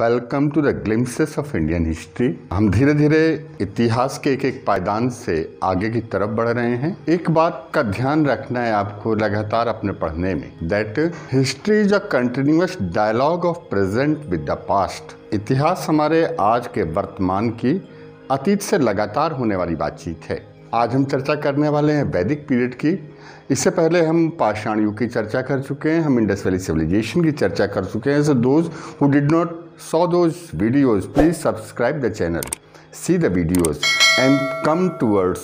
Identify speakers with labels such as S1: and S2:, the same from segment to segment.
S1: Welcome to the glimpses of Indian history. हम धीरे धीरे इतिहास के एक पायदान से आगे की तरफ बढ़ रहे हैं। एक बात का ध्यान रखना है आपको लगातार अपने पढ़ने में, that history is a continuous dialogue of present with the past. इतिहास हमारे आज के वर्तमान की अतीत से लगातार होने वाली बातचीत है। आज हम चर्चा करने वाले हैं वैदिक पीरियड की। इससे पहले हम पाषाण युग की चर्चा कर चुके हैं, हम इंडस वैली सिविलाइजेशन की चर्चा कर चुके हैं। So those who did not saw those videos, please subscribe the channel, see the videos and come towards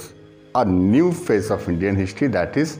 S1: a new phase of Indian history, that is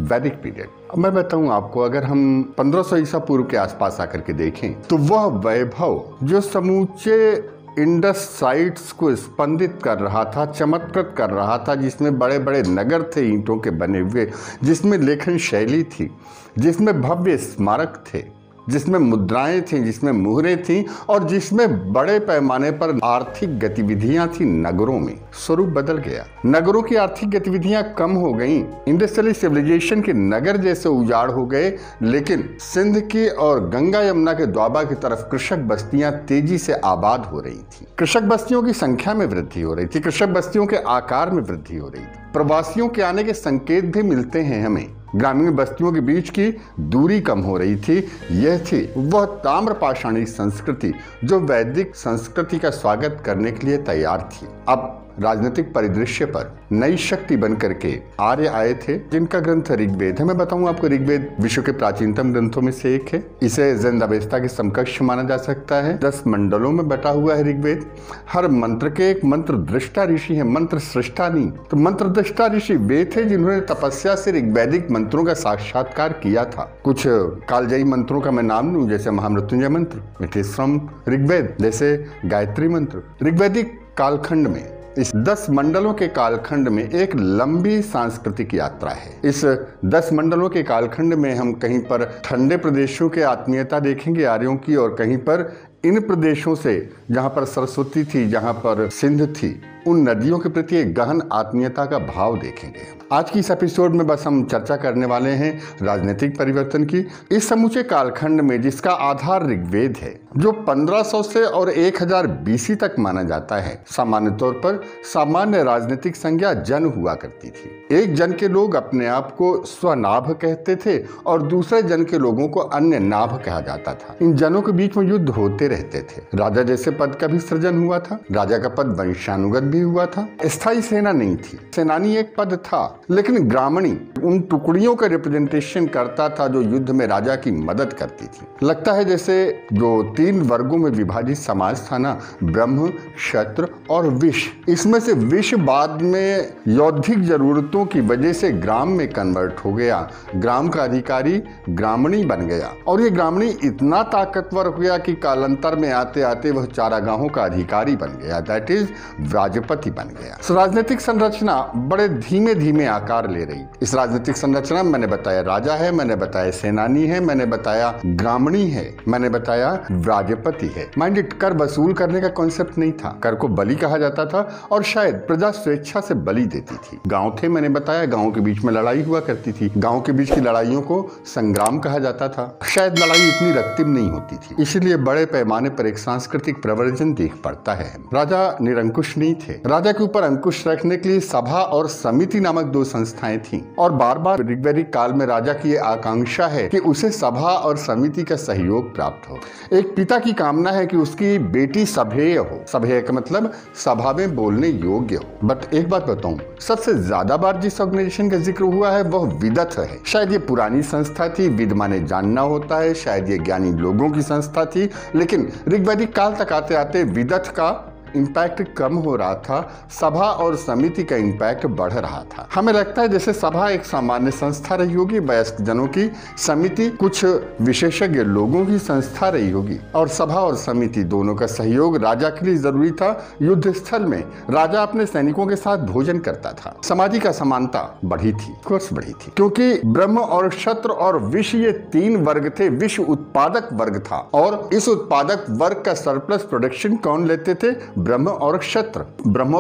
S1: Vedic period। अब मैं बताऊं आपको, अगर हम 1500 ईसा पूर्व के आसपास आकर के देखें तो वह वैभव जो समूचे इंडस साइट्स को स्पंदित कर रहा था, चमत्कृत कर रहा था, जिसमें बड़े बड़े नगर थे ईंटों के बने हुए, जिसमें लेखन शैली थी, जिसमें भव्य स्मारक थे, जिसमें मुद्राएं थीं, जिसमें मुहरें थीं और जिसमें बड़े पैमाने पर आर्थिक गतिविधियां थीं, नगरों में स्वरूप बदल गया। नगरों की आर्थिक गतिविधियां कम हो गईं, इंडस्ट्रियल सिविलाइजेशन के नगर जैसे उजाड़ हो गए, लेकिन सिंध की और गंगा यमुना के द्वाबा की तरफ कृषक बस्तियां तेजी से आबाद हो रही थी। कृषक बस्तियों की संख्या में वृद्धि हो रही थी, कृषक बस्तियों के आकार में वृद्धि हो रही थी। प्रवासियों के आने के संकेत भी मिलते हैं हमें। ग्रामीण बस्तियों के बीच की दूरी कम हो रही थी। यह थी वह ताम्रपाषाणी संस्कृति जो वैदिक संस्कृति का स्वागत करने के लिए तैयार थी। अब राजनीतिक परिदृश्य पर नई शक्ति बनकर के आर्य आए थे, जिनका ग्रंथ ऋग्वेद है। मैं बताऊं आपको, ऋग्वेद विश्व के प्राचीनतम ग्रंथों में से एक है। इसे ज़ेंदावेस्ता के समकक्ष माना जा सकता है। 10 मंडलों में बटा हुआ है ऋग्वेद। हर मंत्र के एक मंत्र दृष्टा ऋषि है, मंत्र सृष्टा नहीं। तो मंत्र दृष्टा ऋषि वे थे जिन्होंने तपस्या से ऋग्वैदिक मंत्रों का साक्षात्कार किया था। कुछ कालजयी मंत्रों का मैं नाम लूं, जैसे महामृत्युंजय मंत्र, इट इज फ्रॉम ऋग्वेद, जैसे गायत्री मंत्र। ऋग्वैदिक कालखंड में, इस 10 मंडलों के कालखंड में एक लंबी सांस्कृतिक यात्रा है। इस 10 मंडलों के कालखंड में हम कहीं पर ठंडे प्रदेशों के आत्मीयता देखेंगे आर्यों की, और कहीं पर इन प्रदेशों से, जहां पर सरस्वती थी, जहां पर सिंध थी, उन नदियों के प्रति एक गहन आत्मीयता का भाव देखेंगे। आज की इस एपिसोड में बस हम चर्चा करने वाले हैं राजनीतिक परिवर्तन की। इस समूचे कालखंड में, जिसका आधार ऋग्वेद है, जो 1500 से और 1000 BC तक माना जाता है, सामान्य तौर पर सामान्य राजनीतिक संज्ञा जन हुआ करती थी। एक जन के लोग अपने आप को स्वनाभ कहते थे और दूसरे जन के लोगों को अन्य नाभ कहा जाता था। इन जनों के बीच में युद्ध होते रहते थे। राजा जैसे पद का भी सृजन हुआ था। राजा का पद वंशानुगत भी हुआ था। स्थायी सेना नहीं थी। सेनानी एक पद था, लेकिन ग्रामणी उन टुकड़ियों का रिप्रेजेंटेशन करता था जो युद्ध में राजा की मदद करती थी। लगता है जैसे जो 3 वर्गों में विभाजित समाज था ना, ब्रह्म, क्षत्र और विश्व, इसमें से विश्व बाद में यौद्धिक जरूरतों की वजह से ग्राम में कन्वर्ट हो गया। ग्राम का अधिकारी ग्रामणी बन गया, और ये ग्रामणी इतना ताकतवर हो गया कि कालांतर में आते आते वह चारागाहों का अधिकारी बन गया, दैट इज व्राजपति बन गया। राजनीतिक संरचना बड़े धीमे धीमे आकार ले रही। इस राजनीतिक संरचना में मैंने बताया राजा है, मैंने बताया सेनानी है, मैंने बताया ग्रामणी है, मैंने बताया व्राजपति है। माइंड इट, कर वसूल करने का कॉन्सेप्ट नहीं था। कर को बलि कहा जाता था और शायद प्रजा स्वेच्छा से बलि देती थी। गांव थे, मैंने बताया गांव के बीच में लड़ाई हुआ करती थी। गांव के बीच की लड़ाइयों को संग्राम कहा जाता था। शायद लड़ाई इतनी रक्तिम नहीं होती थी, इसलिए बड़े पैमाने पर एक सांस्कृतिक प्रवर्जन देख पड़ता है। राजा निरंकुश नहीं थे। राजा के ऊपर अंकुश रखने के लिए सभा और समिति नामक 2 संस्थाएं थीं, और बार बार ऋग्वैदिक काल में राजा की ये आकांक्षा है कि उसे सभा और समिति का सहयोग प्राप्त हो। एक पिता की कामना है कि उसकी बेटी सभ्य हो। सभ्य का मतलब सभा में बोलने योग्य हो। बट एक बात बताऊं, सबसे ज्यादा बार जिस ऑर्गेनाइजेशन का जिक्र हुआ है वह विदथ है। शायद ये पुरानी संस्था थी, विद माने जानना होता है, शायद ये ज्ञानी लोगों की संस्था थी, लेकिन ऋग्वैदिक काल तक आते आते विदथ का इम्पैक्ट कम हो रहा था, सभा और समिति का इम्पैक्ट बढ़ रहा था। हमें लगता है जैसे सभा एक सामान्य संस्था रही होगी, वयस्क जनों की, समिति कुछ विशेषज्ञ लोगों की संस्था रही होगी, और सभा और समिति दोनों का सहयोग राजा के लिए जरूरी था। युद्ध स्थल में राजा अपने सैनिकों के साथ भोजन करता था। सामाजिक असमानता बढ़ी थी, कोर्स बढ़ी थी, क्योंकि ब्रह्म और क्षत्र और विश्व, ये 3 वर्ग थे। विश्व उत्पादक वर्ग था, और इस उत्पादक वर्ग का सरप्लस प्रोडक्शन कौन लेते थे? ब्रह्म और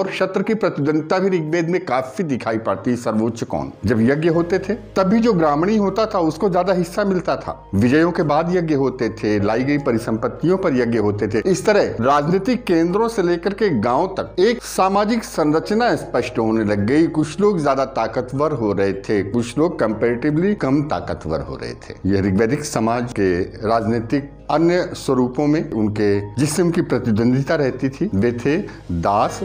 S1: क्षत्र की प्रतिद्वंदिता भी ऋग्वेद में काफी दिखाई पड़ती। सर्वोच्च कौन? जब यज्ञ होते थे तभी जो ब्राह्मणी होता था उसको ज्यादा हिस्सा मिलता था। विजयों के बाद यज्ञ होते थे, लाई गई परिसंपत्तियों पर यज्ञ होते थे। इस तरह राजनीतिक केंद्रों से लेकर के गांव तक एक सामाजिक संरचना स्पष्ट होने लग गई। कुछ लोग ज्यादा ताकतवर हो रहे थे, कुछ लोग कंपैरेटिवली कम ताकतवर हो रहे थे। यह ऋग्वैदिक समाज के राजनीतिक अन्य स्वरूपों में उनके जिस्म की प्रतिद्वंदिता रहती थी। वे थे दास,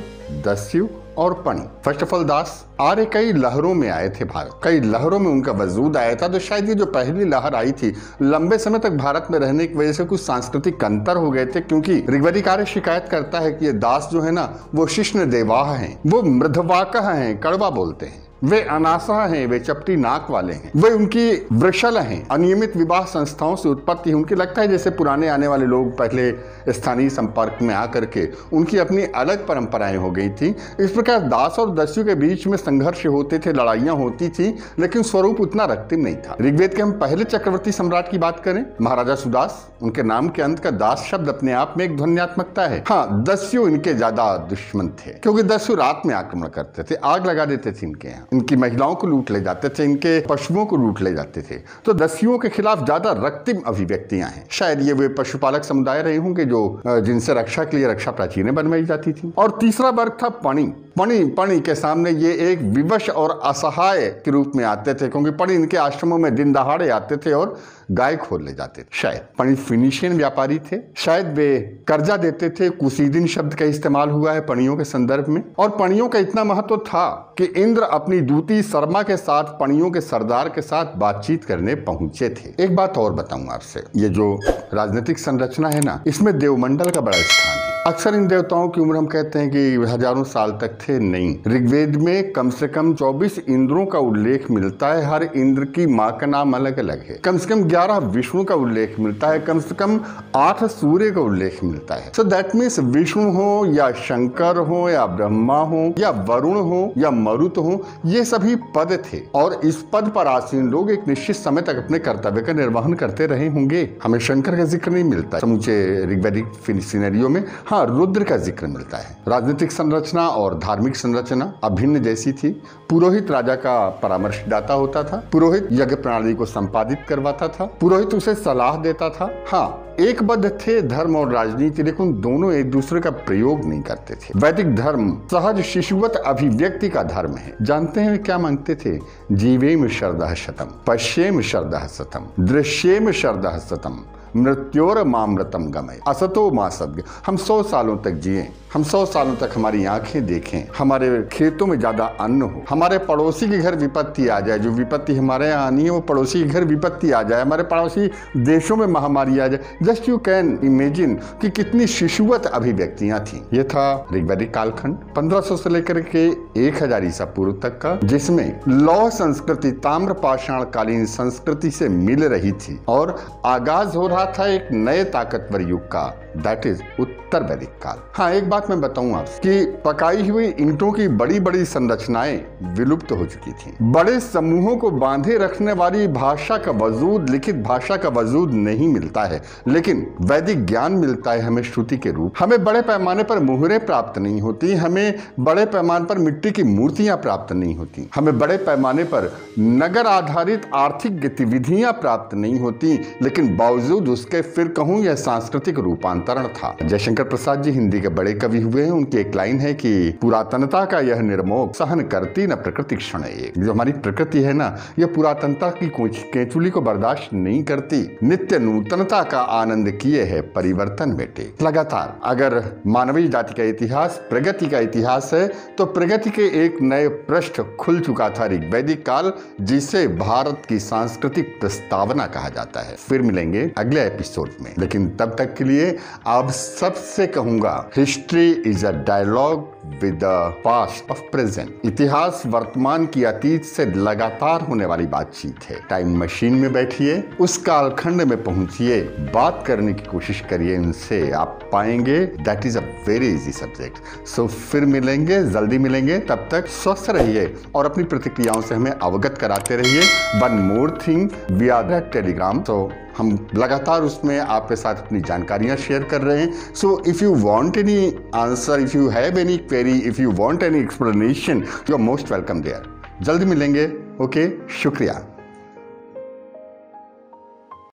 S1: दस्यु और पणि। फर्स्ट ऑफ ऑल दास आर्य कई लहरों में आए थे भारत, कई लहरों में उनका वजूद आया था। तो शायद ये जो पहली लहर आई थी, लंबे समय तक भारत में रहने की वजह से कुछ सांस्कृतिक अंतर हो गए थे, क्योंकि ऋग्वैदिक आर्य शिकायत करता है कि ये दास जो है ना वो शिष्ण देवाह हैं, वो मृदवाकह हैं, कड़वा बोलते हैं, वे अनासह हैं, वे चपटी नाक वाले हैं, वे उनकी वृषल हैं, अनियमित विवाह संस्थाओं से उत्पत्ति है उनकी। लगता है जैसे पुराने आने वाले लोग पहले स्थानीय संपर्क में आकर के उनकी अपनी अलग परंपराएं हो गई थी। इस प्रकार दास और दस्यु के बीच में संघर्ष होते थे, लड़ाइयां होती थी, लेकिन स्वरूप उतना रक्तिम नहीं था। ऋग्वेद के हम पहले चक्रवर्ती सम्राट की बात करें, महाराजा सुदास, उनके नाम के अंत का दास शब्द अपने आप में एक ध्वन्यात्मकता है। हाँ, दस्यु इनके ज्यादा दुश्मन थे, क्योंकि दस्यु रात में आक्रमण करते थे, आग लगा देते थे इनके यहाँ, इनकी महिलाओं को लूट ले जाते थे, इनके पशुओं को लूट ले जाते थे। तो दस्युओं के खिलाफ ज्यादा रक्तिम अभिव्यक्तियां हैं। शायद ये वे पशुपालक समुदाय रहे होंगे जो जिनसे रक्षा के लिए रक्षा प्राचीरें बनवाई जाती थी। और तीसरा वर्ग था पणि। पणि के सामने ये एक विवश और असहाय के रूप में आते थे, क्योंकि पणि इनके आश्रमों में दिन दहाड़े आते थे और गाय खोल ले जाते थे। शायद पणि फिनिशियन व्यापारी थे, शायद वे कर्जा देते थे। कुसीदिन शब्द का इस्तेमाल हुआ है पणियों के संदर्भ में। और पणियों का इतना महत्व था कि इंद्र अपनी दूती शर्मा के साथ पणियों के सरदार के साथ बातचीत करने पहुंचे थे। एक बात और बताऊं आपसे, ये जो राजनीतिक संरचना है ना, इसमें देवमंडल का बड़ा स्थान है। अक्सर इन देवताओं की उम्र हम कहते हैं कि हजारों साल तक थे, नहीं। ऋग्वेद में कम से कम 24 इंद्रों का उल्लेख मिलता है। हर इंद्र की माँ का नाम अलग अलग है। कम से कम 11 विष्णु का उल्लेख मिलता है, कम से कम 8 सूर्य का उल्लेख मिलता है। सो दैट मीन्स विष्णु हो या शंकर हो या ब्रह्मा हो या वरुण हो या मरुत हो, ये सभी पद थे और इस पद पर आसीन लोग एक निश्चित समय तक अपने कर्तव्य का निर्वहन करते रहे होंगे। हमें शंकर का जिक्र नहीं मिलता समूचे ऋग्वैदिक सिनेरियो में। हाँ, रुद्र का जिक्र मिलता है। राजनीतिक संरचना और धार्मिक संरचना अभिन्न जैसी थी। पुरोहित राजा का परामर्शदाता होता था, पुरोहित यज्ञ प्रणाली को संपादित करवाता था, पुरोहित उसे सलाह देता था। हाँ, एक बद्ध थे धर्म और राजनीति, लेकिन दोनों एक दूसरे का प्रयोग नहीं करते थे। वैदिक धर्म सहज शिशुवत अभिव्यक्ति का धर्म है। जानते हैं क्या मांगते थे? जीवेम शरदः शतम, पश्येम शरदः शतम, दृश्येम शरदः शतम, मृत्योर मामृतम गमय, असतो मा सद्य। हम 100 सालों तक जिए, हम 100 सालों तक हमारी आंखें देखें, हमारे खेतों में ज्यादा अन्न हो, हमारे पड़ोसी के घर विपत्ति आ जाए, जो विपत्ति हमारे यहाँ आनी है वो पड़ोसी के घर विपत्ति आ जाए, हमारे पड़ोसी देशों में महामारी आ जाए। जस्ट यू कैन इमेजिन कि कितनी शिशुवत अभिव्यक्तियां थी। यह था ऋग्वैदिक कालखंड 1500 से लेकर के 1000 ईसा पूर्व तक का, जिसमें लौह संस्कृति ताम्र पाषाण कालीन संस्कृति से मिल रही थी और आगाज हो रहा था एक नए ताकतवर युग का, दैट इज उत्तर वैदिक काल। हाँ, एक बात मैं बताऊं आपसे कि पकाई हुई ईंटों की बड़ी बड़ी संरचनाएं विलुप्त हो चुकी थी। बड़े समूहों को बांधे रखने वाली भाषा का वजूद, लिखित भाषा का वजूद नहीं मिलता है, लेकिन वैदिक ज्ञान मिलता है हमें श्रुति के रूप। हमें बड़े पैमाने पर मुहरें प्राप्त नहीं होती, हमें बड़े पैमाने पर मिट्टी की मूर्तियां प्राप्त नहीं होती, हमें बड़े पैमाने पर नगर आधारित आर्थिक गतिविधियां प्राप्त नहीं होती, लेकिन बावजूद उसके फिर कहूं यह सांस्कृतिक रूपांतरण था। जयशंकर प्रसाद जी हिंदी के बड़े कवि हुए हैं। उनकी एक लाइन है कि पुरातनता का यह निर्मोह सहन करती न प्रकृति क्षण एक। जो हमारी प्रकृति है ना, यह पुरातनता की केंचुली को बर्दाश्त नहीं करती। नित्य नूतनता का आनंद किए है परिवर्तन बेटे। लगातार अगर मानवीय जाति का इतिहास प्रगति का इतिहास है, तो प्रगति के एक नए पृष्ठ खुल चुका था ऋग्वैदिक काल, जिसे भारत की सांस्कृतिक प्रस्तावना कहा जाता है। फिर मिलेंगे अगले एपिसोड में, लेकिन तब तक के लिए आप सबसे कहूंगा, history is a dialogue with the past of present. इतिहास वर्तमान की अतीत से लगातार होने वाली बातचीत है। टाइम मशीन में बैठिए, उस कालखंड में पहुंचिए, बात करने की कोशिश करिए उनसे, आप पाएंगे that is a very easy subject. So फिर मिलेंगे, जल्दी मिलेंगे, तब तक स्वस्थ रहिए और अपनी प्रतिक्रियाओं से हमें अवगत कराते रहिए। One more thing, we are that Telegram, so हम लगातार उसमें आपके साथ अपनी जानकारियां शेयर कर रहे हैं। So if you want any answer, if you have any query, if you want any explanation, you are most welcome there. जल्दी मिलेंगे। ओके, शुक्रिया।